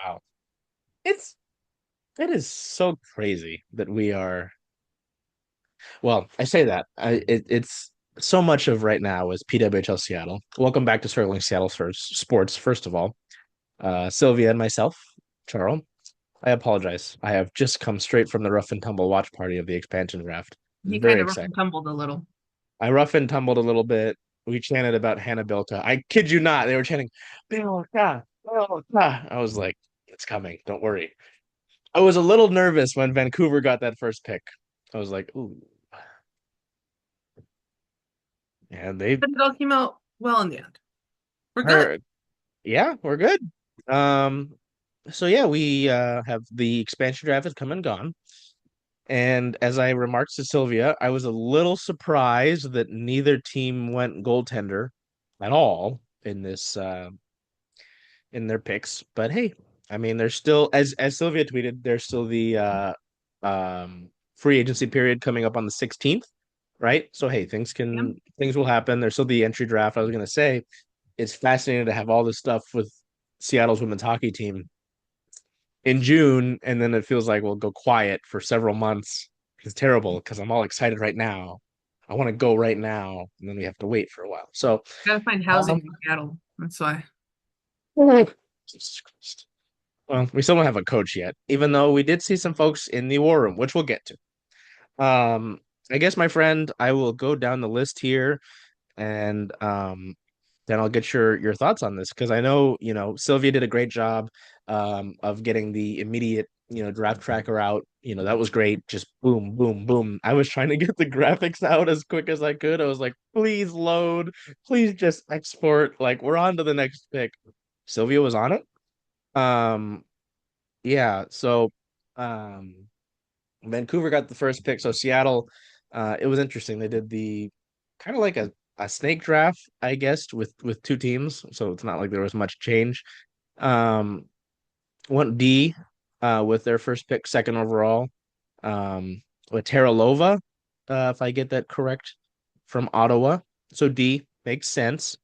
Wow. It's it is so crazy that we are well, I say that. It's so much of right now is PWHL Seattle. Welcome back to Circling Seattle for Sports, first of all. Silvia and myself, Charles. I apologize. I have just come straight from the rough and tumble watch party of the expansion draft. You Very kind of rough and excited. tumbled a little. I rough and tumbled a little bit. We chanted about Hannah Bilka. I kid you not, they were chanting Bilka, Bilka. I was like, it's coming. Don't worry. I was a little nervous when Vancouver got that first pick. I was like, ooh, and they But it all came out well in the end. We're good. are, yeah, we're good. Um, so yeah, we have the expansion draft has come and gone. And as I remarked to Sylvia, I was a little surprised that neither team went goaltender at all in their picks. But hey, I mean, there's still as Sylvia tweeted, there's still the free agency period coming up on the 16th, right? So hey, Yeah. things will happen. There's still the entry draft. I was gonna say it's fascinating to have all this stuff with Seattle's women's hockey team in June, and then it feels like we'll go quiet for several months. It's terrible because I'm all excited right now. I want to go right now, and then we have to wait for a while. So, Gotta find um, housing in Seattle. That's why. Jesus Christ. Well, we still don't have a coach yet, even though we did see some folks in the war room, which we'll get to. I guess, my friend, I will go down the list here, and then I'll get your thoughts on this because I know Sylvia did a great job of getting the immediate draft tracker out. That was great. Just boom, boom, boom. I was trying to get the graphics out as quick as I could. I was like, please load, please just export. Like we're on to the next pick. Sylvia was on it. Um, yeah. So, um, Vancouver got the first pick. So Seattle, it was interesting. They did the kind of like a snake draft, I guess, with two teams. So it's not like there was much change. Um, Went D with their first pick, second overall. With Teralova, if I get that correct, from Ottawa. So D makes sense.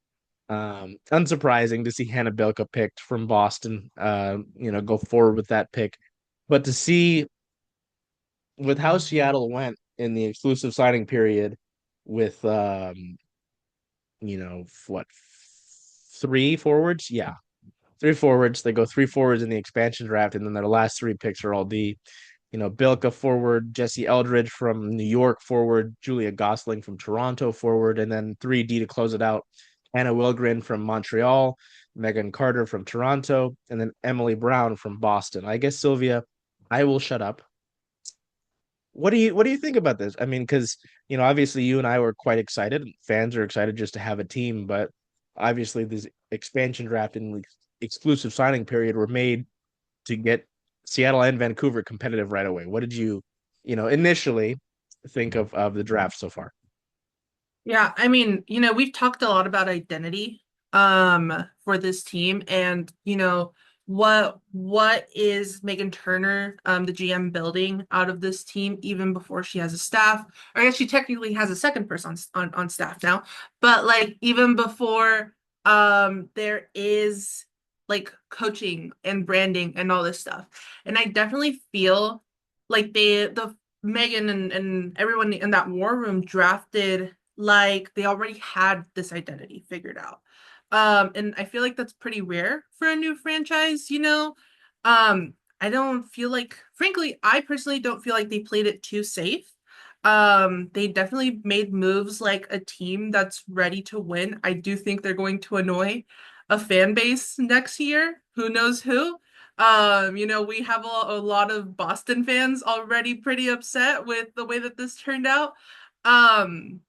Unsurprising to see Hannah Belka picked from Boston, go forward with that pick. But to see with how Seattle went in the exclusive signing period with what, three forwards? Yeah. Three forwards. They go three forwards in the expansion draft, and then their last three picks are all D. Bilka forward, Jesse Eldridge from New York forward, Julia Gosling from Toronto forward, and then 3D to close it out. Anna Wilgren from Montreal, Megan Carter from Toronto, and then Emily Brown from Boston. I guess Sylvia, I will shut up. What do you think about this? I mean, because obviously you and I were quite excited. Fans are excited just to have a team, but obviously this expansion draft and exclusive signing period were made to get Seattle and Vancouver competitive right away. What did initially think of the draft so far? Yeah, we've talked a lot about identity for this team and what is Meghan Turner, the GM building out of this team even before she has a staff. Or I guess she technically has a second person on staff now. But like even before there is like coaching and branding and all this stuff. And I definitely feel like the Megan and everyone in that war room drafted like they already had this identity figured out. And I feel like that's pretty rare for a new franchise. I don't feel like, frankly, I personally don't feel like they played it too safe. They definitely made moves like a team that's ready to win. I do think they're going to annoy a fan base next year. Who knows who? We have a lot of Boston fans already pretty upset with the way that this turned out. Um,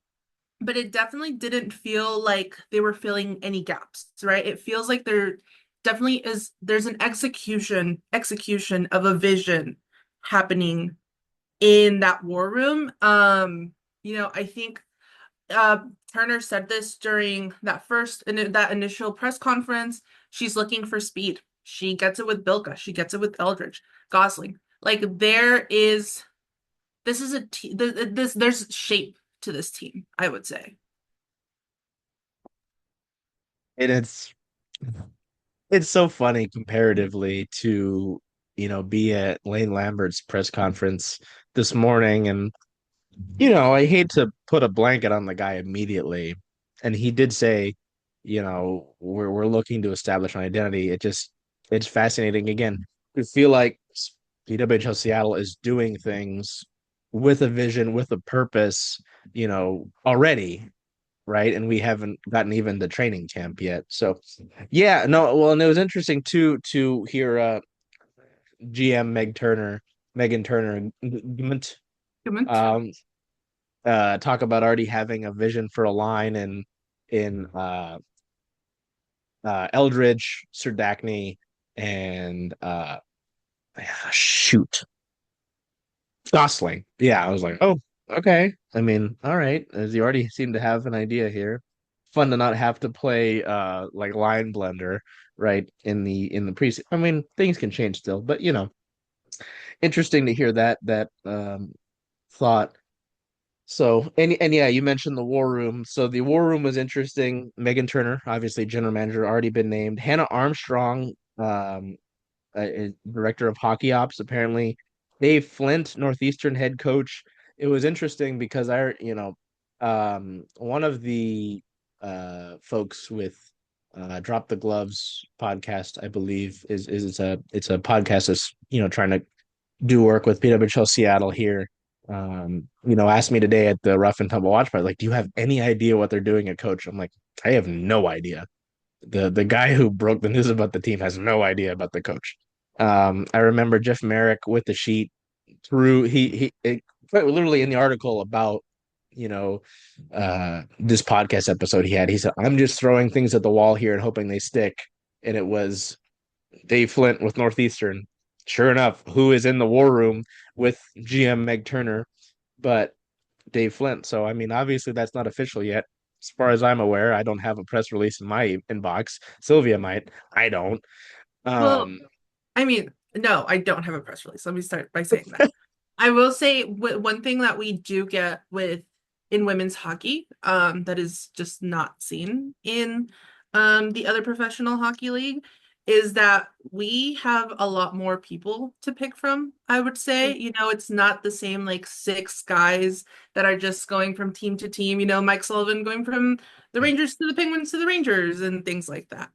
but it definitely didn't feel like they were filling any gaps, right? It feels like there definitely is there's an execution of a vision happening in that war room. I think uh Turner said this during that initial press conference. She's looking for speed. She gets it with Bilka. She gets it with Eldridge, Gosling. Like there is this is a this there's shape to this team, I would say. And it's it's so funny comparatively to, be at Lane Lambert's press conference this morning. And, I hate to put a blanket on the guy immediately. And he did say, we're looking to establish an identity. It's fascinating. Again, I feel like PWHL Seattle is doing things with a vision, with a purpose, already, right? And we haven't gotten even the training camp yet. So, yeah, no, well, and it was interesting too to hear GM Meghan Turner, um, talk about already having a vision for a line in Eldridge, Serdachny, and shoot, Gosling. Yeah, I was like, oh, okay. I mean, all right. As you already seem to have an idea here. Fun to not have to play like line blender, right, in the preseason. I mean, things can change still, but interesting to hear that thought. So, and yeah, you mentioned the war room. So the war room was interesting. Meghan Turner, obviously general manager, already been named. Hannah Armstrong, director of hockey ops, apparently. Dave Flint, Northeastern head coach. It was interesting because one of the folks with Drop the Gloves podcast, I believe, is it's a podcast that's trying to do work with PWHL Seattle here. Asked me today at the Rough and Tumble Watch Party, like, do you have any idea what they're doing at coach? I'm like, I have no idea. The guy who broke the news about the team has no idea about the coach. I remember Jeff Merrick with the sheet through quite literally in the article about you know this podcast episode he said, I'm just throwing things at the wall here and hoping they stick. And it was Dave Flint with Northeastern. Sure enough, who is in the war room with GM Meg Turner, but Dave Flint. So I mean, obviously that's not official yet. As far as I'm aware, I don't have a press release in my inbox. Silvia might. I don't. Well, Um, I mean, no, I don't have a press release. Let me start by saying that. I will say one thing that we do get with in women's hockey, that is just not seen in the other professional hockey league, is that we have a lot more people to pick from, I would say. It's not the same like six guys that are just going from team to team, Mike Sullivan going from the Rangers to the Penguins to the Rangers and things like that.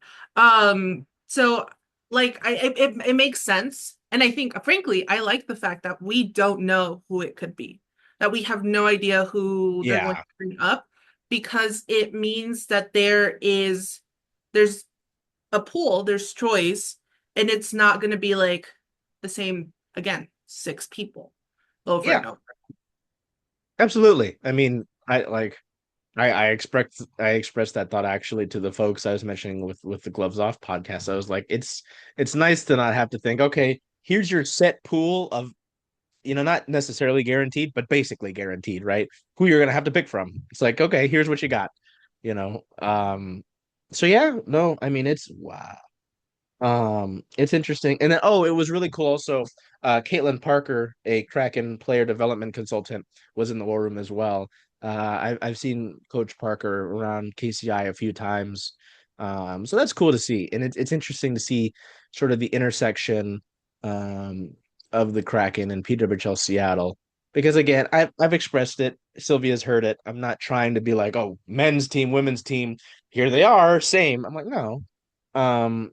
So like it makes sense. And I think, frankly, I like the fact that we don't know who it could be, that we have no idea who they're going to yeah, bring up, because it means that there's a pool, there's choice, and it's not going to be like the same, again, six people over yeah, and over. absolutely. I mean, I expressed that thought actually to the folks I was mentioning with the Gloves Off podcast. I was like, it's nice to not have to think, okay, here's your set pool of, not necessarily guaranteed, but basically guaranteed, right? Who you're gonna have to pick from. It's like, okay, here's what you got, you know. So yeah, no, I mean it's wow. It's interesting. And then, oh, it was really cool also. Caitlin Parker, a Kraken player development consultant, was in the war room as well. I've seen Coach Parker around KCI a few times. So that's cool to see. And it's interesting to see sort of the intersection um of the Kraken and PWHL Seattle. Because again, I've expressed it. Sylvia's heard it. I'm not trying to be like, oh, men's team, women's team, here they are, same. I'm like, no. Um,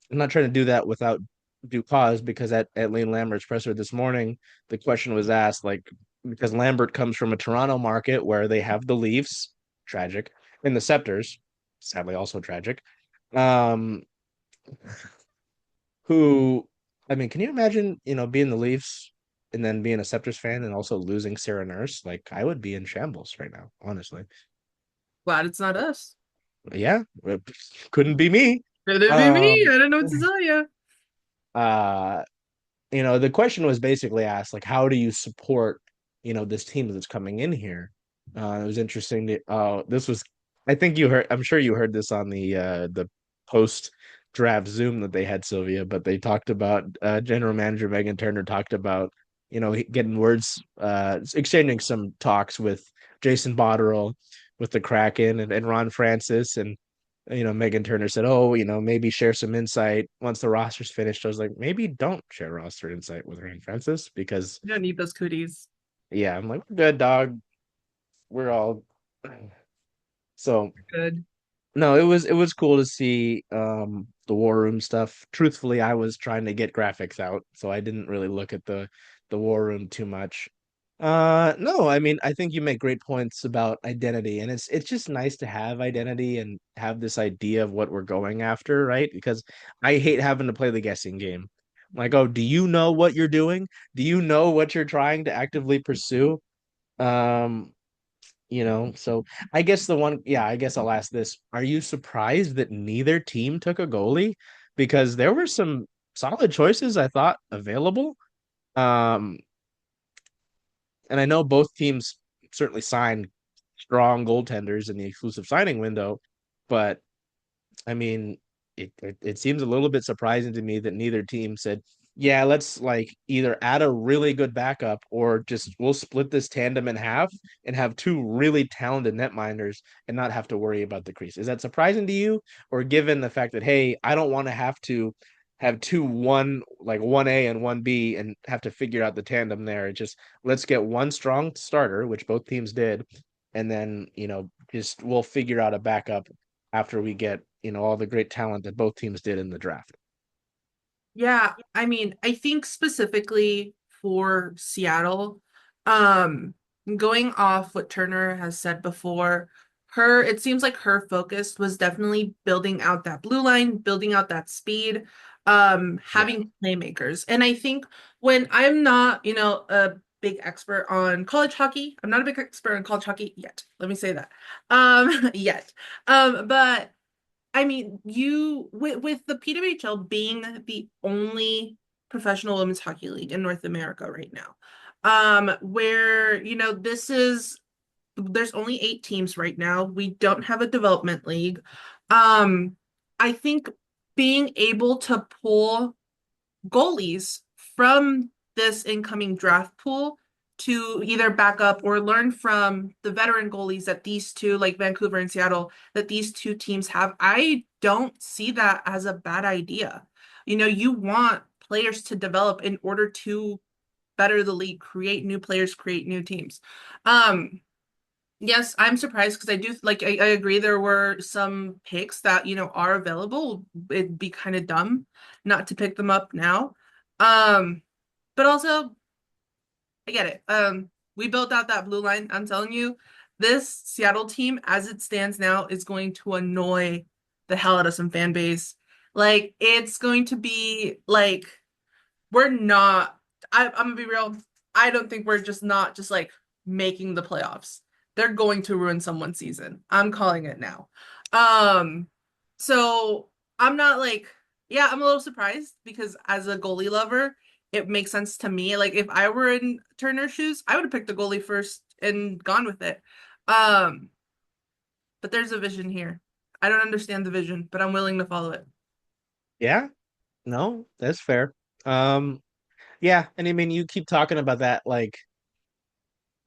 I'm not trying to do that without due cause, because at Lane Lambert's presser this morning, the question was asked, like, because Lambert comes from a Toronto market where they have the Leafs, tragic, and the Scepters, sadly also tragic. Um, who, I mean, can you imagine, being the Leafs and then being a Scepters fan and also losing Sarah Nurse? Like, I would be in shambles right now, honestly. Glad it's not us. Yeah, it couldn't be me. Could it be me? Um, I don't know what to tell you. uh, the question was basically asked, like, how do you support, this team that's coming in here? It was interesting to, this was, I think I'm sure you heard this on the post draft Zoom that they had, Sylvia, but they talked about, general manager Meghan Turner talked about, getting words, exchanging some talks with Jason Botterill, with the Kraken, and Ron Francis. And Meghan Turner said, "Oh, maybe share some insight once the roster's finished." I was like, maybe don't share roster insight with Ryan Francis because, You don't need those cooties. yeah, I'm like, we're good, dog. We're all so. Good. No, it was cool to see the war room stuff. Truthfully, I was trying to get graphics out, so I didn't really look at the war room too much. No, I mean, I think you make great points about identity, and it's just nice to have identity and have this idea of what we're going after, right? Because I hate having to play the guessing game. Like, oh, do you know what you're doing? Do you know what you're trying to actively pursue? Um, so I guess I guess I'll ask this. Are you surprised that neither team took a goalie? Because there were some solid choices I thought available. Um, and I know both teams certainly signed strong goaltenders in the exclusive signing window, but I mean, it seems a little bit surprising to me that neither team said, "Yeah, let's like either add a really good backup or just we'll split this tandem in half and have two really talented netminders and not have to worry about the crease." Is that surprising to you, or given the fact that hey, I don't want to have to have one A and one B and have to figure out the tandem there. Just let's get one strong starter, which both teams did, and then just we'll figure out a backup after we get all the great talent that both teams did in the draft. Yeah, I mean, I think specifically for Seattle, um, going off what Turner has said before, it seems like her focus was definitely building out that blue line, building out that speed, Yeah. having playmakers. And I think when I'm not, a big expert on college hockey, I'm not a big expert on college hockey yet. Let me say that. Yet. But I mean, with the PWHL being the only professional women's hockey league in North America right now, where there's only 8 teams right now. We don't have a development league. Um, I think being able to pull goalies from this incoming draft pool to either back up or learn from the veteran goalies that these two, like Vancouver and Seattle, that these two teams have. I don't see that as a bad idea. You want players to develop in order to better the league, create new players, create new teams. Um, yes, I'm surprised because I do like I agree there were some picks that are available. It'd be kind of dumb not to pick them up now. Um, but also I get it. We built out that blue line. I'm telling you, this Seattle team, as it stands now, is going to annoy the hell out of some fan base. Like it's going to be like we're not. I'm gonna be real. I don't think we're just not just like making the playoffs. They're going to ruin someone's season. I'm calling it now. Um, so I'm not like, yeah, I'm a little surprised because as a goalie lover, it makes sense to me. Like if I were in Turner's shoes, I would have picked the goalie first and gone with it. Um, but there's a vision here. I don't understand the vision, but I'm willing to follow it. Yeah, no, that's fair. Um, yeah, and I mean, you keep talking about that. Like,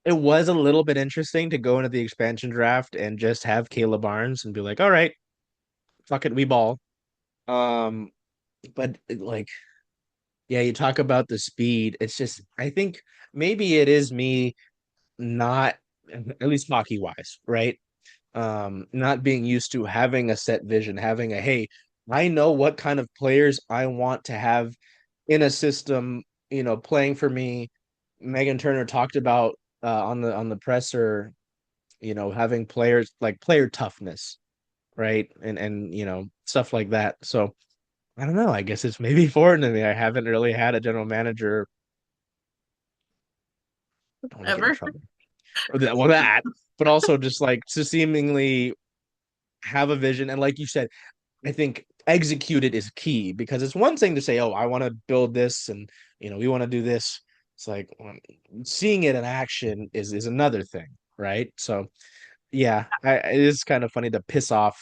it was a little bit interesting to go into the expansion draft and just have Caleb Barnes and be like, all right, fuck it, we ball. Um, but like, yeah, you talk about the speed. It's just, I think maybe it is me not, at least hockey wise, right? Not being used to having a set vision, having a hey, I know what kind of players I want to have in a system, playing for me. Meghan Turner talked about on the presser, having players like player toughness, right? And stuff like that. So I don't know. I guess it's maybe foreign to me. I haven't really had a general manager. I don't want to get in Ever? trouble. That, but also just like to seemingly have a vision and like you said, I think execute it is key because it's one thing to say, "Oh, I want to build this and we want to do this." It's like seeing it in action is another thing, right? So yeah, it is kind of funny to piss off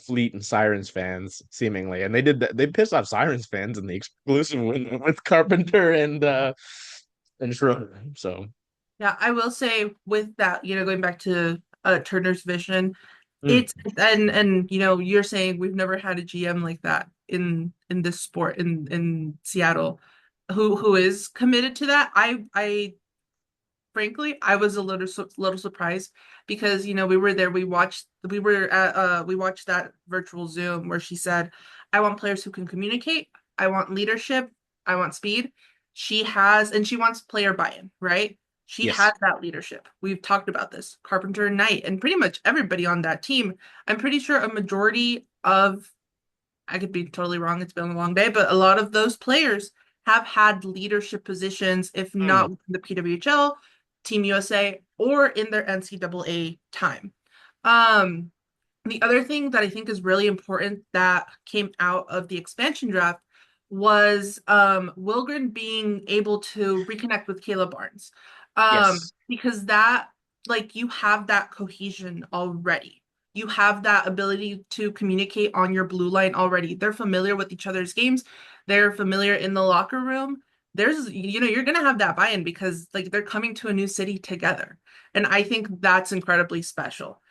Fleet and Sirens fans seemingly, and they did that. They pissed off Sirens fans in the exclusive win with Carpenter and Schroeder. So Yeah, I will say with that, going back to Turner's vision, Mm. It's and you know, you're saying we've never had a GM like that in this sport in Seattle who is committed to that. I frankly, I was a little surprised because you know we were there. We watched that virtual Zoom where she said, "I want players who can communicate. I want leadership. I want speed." She has, and she wants player buy-in, right? She has Yes. that leadership. We've talked about this. Carpenter and Knight, and pretty much everybody on that team. I'm pretty sure a majority of I could be totally wrong. It's been a long day, but a lot of those players have had leadership positions, if Mm. not within the PWHL, Team USA, or in their NCAA time. Um, the other thing that I think is really important that came out of the expansion draft was Wilgren being able to reconnect with Caleb Barnes. Yes. Because that, like, you have that cohesion already. You have that ability to communicate on your blue line already. They're familiar with each other's games. They're familiar in the locker room. There's, you know, you're gonna have that buy-in because like they're coming to a new city together. And I think that's incredibly special.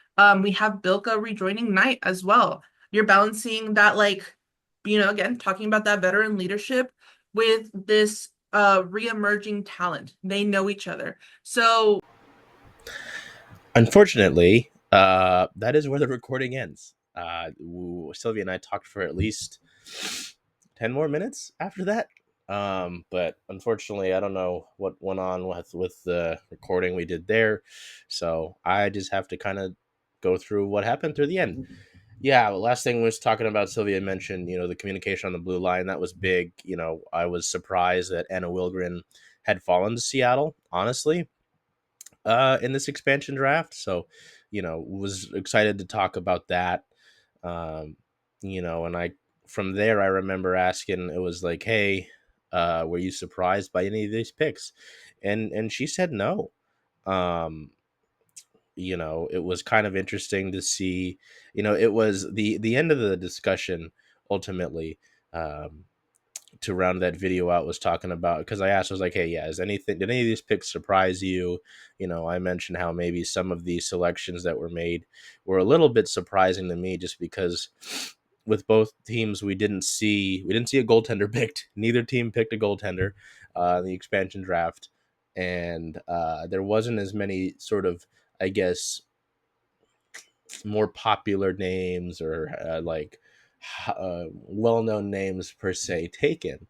We have Bilka rejoining Knight as well. You're balancing that, like, you know, again, talking about that veteran leadership with this re-emerging talent. They know each other. So Unfortunately, that is where the recording ends. Sylvia and I talked for at least 10 more minutes after that. But unfortunately, I don't know what went on with the recording we did there. So I just have to kind of go through what happened through the end. Yeah, last thing was talking about Sylvia mentioned, the communication on the blue line. That was big. I was surprised that Anna Wilgren had fallen to Seattle, honestly, in this expansion draft. So, was excited to talk about that. Um, and from there, I remember asking, it was like, hey, were you surprised by any of these picks? And she said no. Um, it was kind of interesting to see, it was the end of the discussion ultimately. Um, to round that video out was talking about, because I asked, I was like, hey, yeah, did any of these picks surprise you? I mentioned how maybe some of these selections that were made were a little bit surprising to me, just because with both teams we didn't see a goaltender picked. Neither team picked a goaltender in the expansion draft, and there wasn't as many sort of, I guess, more popular names or well-known names per se taken.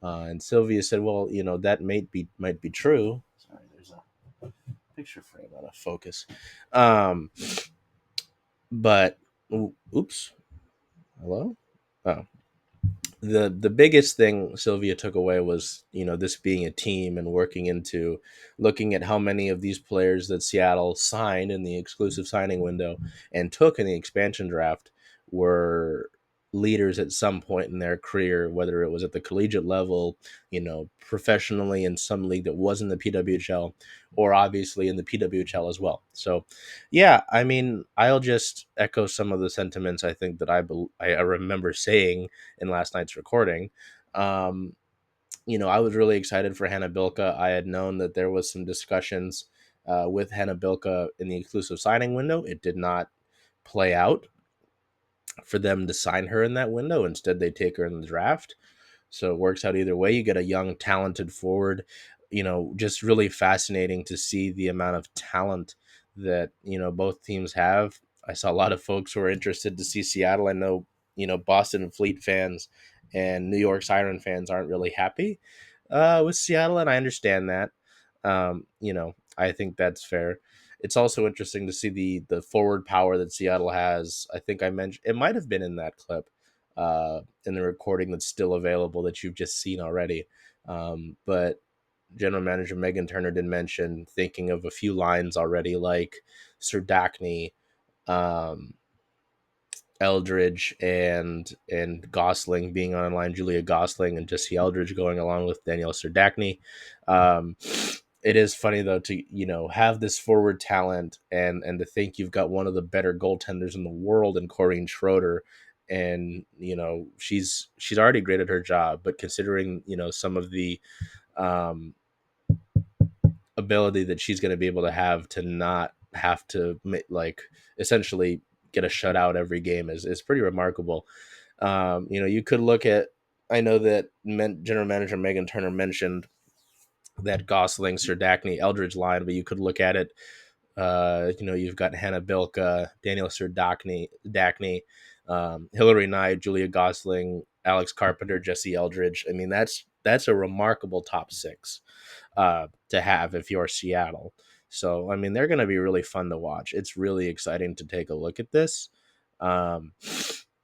And Sylvia said, "Well, that might be true." Sorry, there's a picture frame out of focus. Um, but oops, hello. Oh, the biggest thing Sylvia took away was, this being a team and working into looking at how many of these players that Seattle signed in the exclusive signing window and took in the expansion draft were leaders at some point in their career, whether it was at the collegiate level, professionally in some league that wasn't the PWHL, or obviously in the PWHL as well. So yeah, I mean, I'll just echo some of the sentiments I think that I remember saying in last night's recording. Um, I was really excited for Hannah Bilka. I had known that there was some discussions with Hannah Bilka in the exclusive signing window. It did not play out for them to sign her in that window. Instead, they take her in the draft. So it works out either way. You get a young, talented forward. Just really fascinating to see the amount of talent that both teams have. I saw a lot of folks who are interested to see Seattle. I know Boston Fleet fans and New York Siren fans aren't really happy with Seattle, and I understand that. I think that's fair. It's also interesting to see the forward power that Seattle has. I think I mentioned it might have been in that clip, in the recording that's still available that you've just seen already. But General Manager Meghan Turner did mention thinking of a few lines already, like Sir Dacney, um, Eldridge, and Gosling being on line, Julia Gosling and Jesse Eldridge going along with Danielle Serdachny. Um, it is funny though to have this forward talent and to think you've got one of the better goaltenders in the world in Corrine Schroeder, and she's already great at her job, but considering some of the um, ability that she's going to be able to have not have to, like, essentially get a shutout every game is pretty remarkable. You could look at. I know that General Manager Meghan Turner mentioned that Gosling, Serdachny, Eldridge line, but you could look at it. You've got Hannah Bilka, Daniel Serdachny, Hillary Knight, Julia Gosling, Alex Carpenter, Jesse Eldridge. I mean, that's a remarkable top six to have if you're Seattle. So, I mean, they're going to be really fun to watch. It's really exciting to take a look at this um,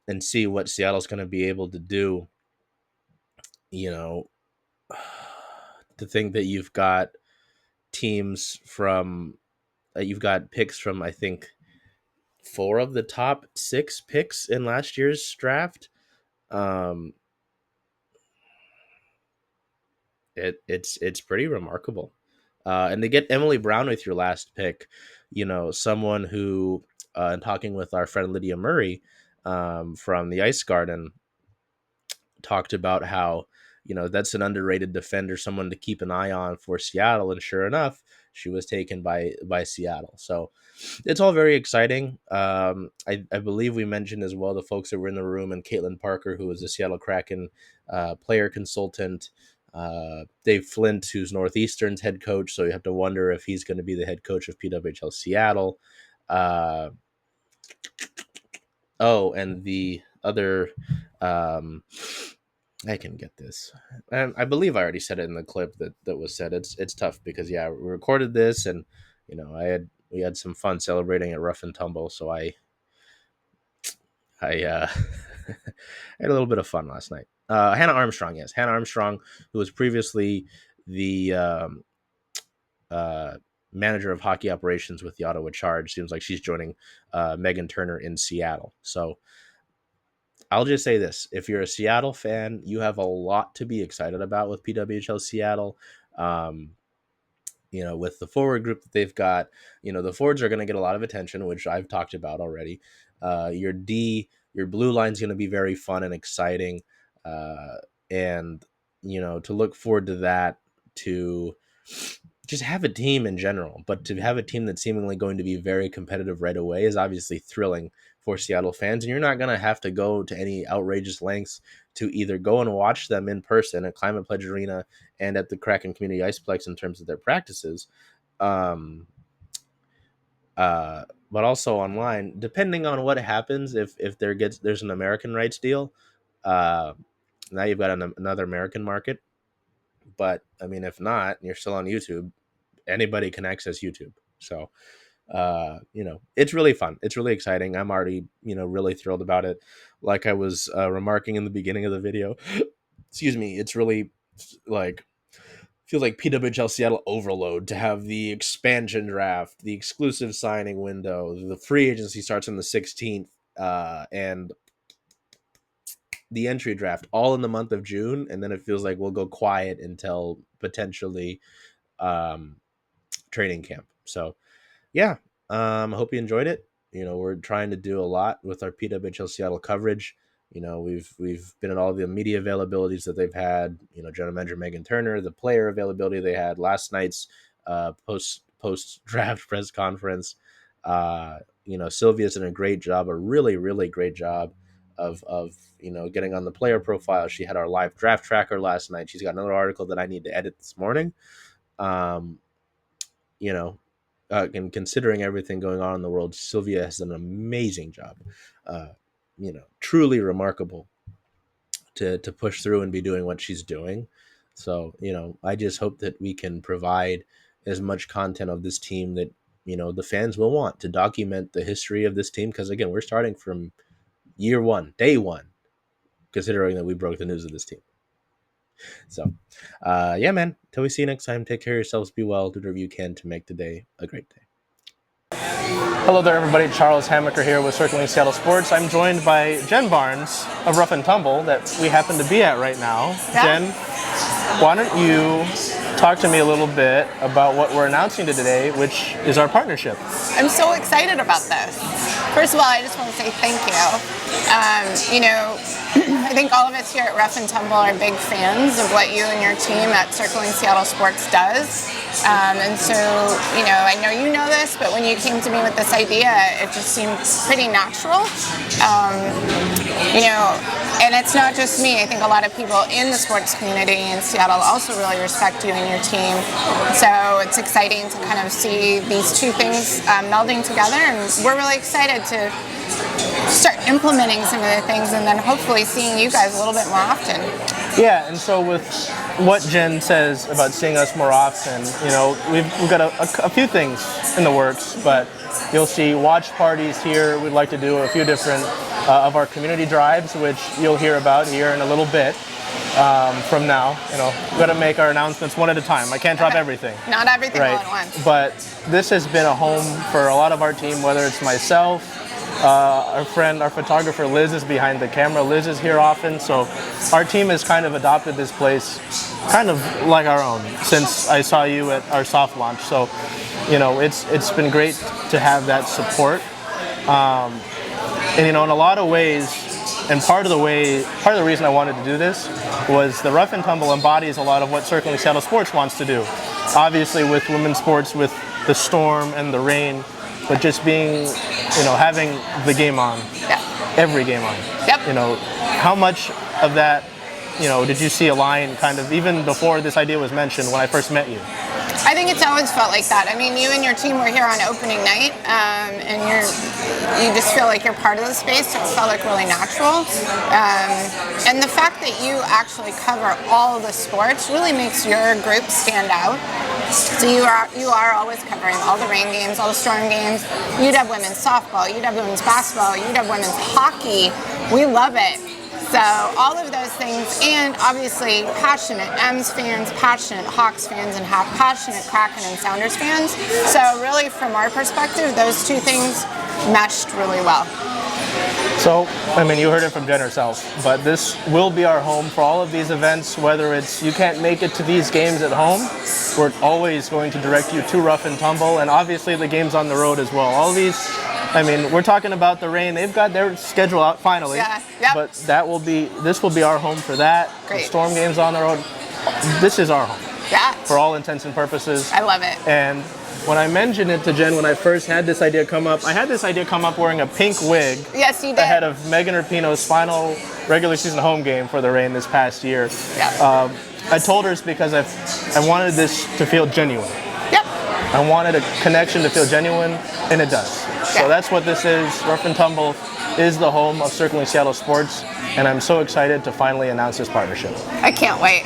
and see what Seattle's going to be able to do. You know, to think that you've got picks from, I think, four of the top six picks in last year's draft. Um, it's pretty remarkable. And to get Emily Brown with your last pick, someone who, in talking with our friend Lydia Murray from the Ice Garden, talked about how that's an underrated defender, someone to keep an eye on for Seattle, and sure enough, she was taken by Seattle. So it's all very exciting. I believe we mentioned as well the folks that were in the room, and Caitlin Parker, who is a Seattle Kraken player consultant, Dave Flint, who's Northeastern's head coach, so you have to wonder if he's going to be the head coach of PWHL Seattle. And the other, I can get this. And I believe I already said it in the clip that was said. It's tough because we recorded this, and we had some fun celebrating at Rough and Tumble, so I had a little bit of fun last night. Hannah Armstrong, who was previously the manager of hockey operations with the Ottawa Charge, seems like she's joining Meghan Turner in Seattle. So I'll just say this: if you're a Seattle fan, you have a lot to be excited about with PWHL Seattle. With the forward group that they've got, the forwards are going to get a lot of attention, which I've talked about already. Your blue line is going to be very fun and exciting. And to look forward to that, to just have a team in general, but to have a team that's seemingly going to be very competitive right away is obviously thrilling for Seattle fans. And you're not going to have to go to any outrageous lengths to either go and watch them in person at Climate Pledge Arena and at the Kraken Community Iceplex in terms of their practices. But also online, depending on what happens, if there's an American rights deal, now you've got another American market. But I mean, if not, you're still on YouTube. Anybody can access YouTube. So, it's really fun. It's really exciting. I'm already, really thrilled about it. Like I was remarking in the beginning of the video, excuse me, it's really feels like PWHL Seattle overload to have the expansion draft, the exclusive signing window, the free agency starts on the 16th, and the entry draft all in the month of June, and then it feels like we'll go quiet until potentially training camp. So yeah, I hope you enjoyed it. We're trying to do a lot with our PWHL Seattle coverage. We've been at all the media availabilities that they've had. General Manager Meghan Turner, the player availability they had, last night's post draft press conference. Silvia's done a great job, a really, really great job of getting on the player profile. She had our live draft tracker last night. She's got another article that I need to edit this morning. And considering everything going on in the world, Silvia has done an amazing job. Truly remarkable to push through and be doing what she's doing. So, I just hope that we can provide as much content of this team that, the fans will want to document the history of this team. Because again, we're starting from year one, day one, considering that we broke the news of this team. So, yeah, man, till we see you next time, take care of yourselves, be well, do whatever you can to make today a great day. Hello there, everybody. Charles Hamaker here with Circling Seattle Sports. I'm joined by Jen Barnes of Rough and Tumble that we happen to be at right now. Yeah. Jen, why don't you talk to me a little bit about what we're announcing today, which is our partnership. I'm so excited about this. First of all, I just want to say thank you. You know, I think all of us here at Rough and Tumble are big fans of what you and your team at Circling Seattle Sports does. And so, you know you know this, but when you came to me with this idea, it just seemed pretty natural. You know, and it's not just me. I think a lot of people in the sports community in Seattle also really respect you and your team. So it's exciting to kind of see these two things melding together, and we're really excited to start implementing some of the things and then hopefully seeing you guys a little bit more often. Yeah, and so with what Jen says about seeing us more often, you know, we've got a few things in the works, but you'll see watch parties here. We'd like to do a few different of our community drives, which you'll hear about here in a little bit from now. You know, we've got to make our announcements one at a time. I can't drop everything. Not everything right. all at once. But this has been a home for a lot of our team, whether it's myself, our friend, our photographer Liz is behind the camera. Liz is here often, so our team has kind of adopted this place kind of like our own since I saw you at our soft launch. So, you know, it's been great to have that support. And you know, in a lot of ways, and part of the reason I wanted to do this was the Rough and Tumble embodies a lot of what Circling Seattle Sports wants to do. Obviously with women's sports, with the storm and the rain, but just being, you know, having the game on, every game on. Yep. You know, how much of that, you know, did you see align kind of even before this idea was mentioned when I first met you? I think it's always felt like that. I mean, you and your team were here on opening night, and you just feel like you're part of the space, so it felt like really natural. And the fact that you actually cover all of the sports really makes your group stand out. So you are always covering all the rain games, all the storm games. UW women's softball, UW women's basketball, UW women's hockey. We love it. So all of those things, and obviously passionate M's fans, passionate Hawks fans, and passionate Kraken and Sounders fans. So really, from our perspective, those two things meshed really well. So, I mean, you heard it from Jen herself, but this will be our home for all of these events, whether it's you can't make it to these games at home, we're always going to direct you to Rough and Tumble, and obviously the games on the road as well. All these, I mean, we're talking about the rain, they've got their schedule out finally, but this will be our home for that. Great. The storm games on the road, this is our home. Yeah. For all intents and purposes. I love it. And when I mentioned it to Jen when I first had this idea come up, I had this idea come up wearing a pink wig. Yes, you did. Ahead of Meghan Turner's final regular season home game for the Reign this past year. Yeah. I told her it's because I wanted this to feel genuine. Yep. I wanted a connection to feel genuine, and it does. Yeah. So that's what this is. Rough and Tumble is the home of Circling Seattle Sports, and I'm so excited to finally announce this partnership. I can't wait.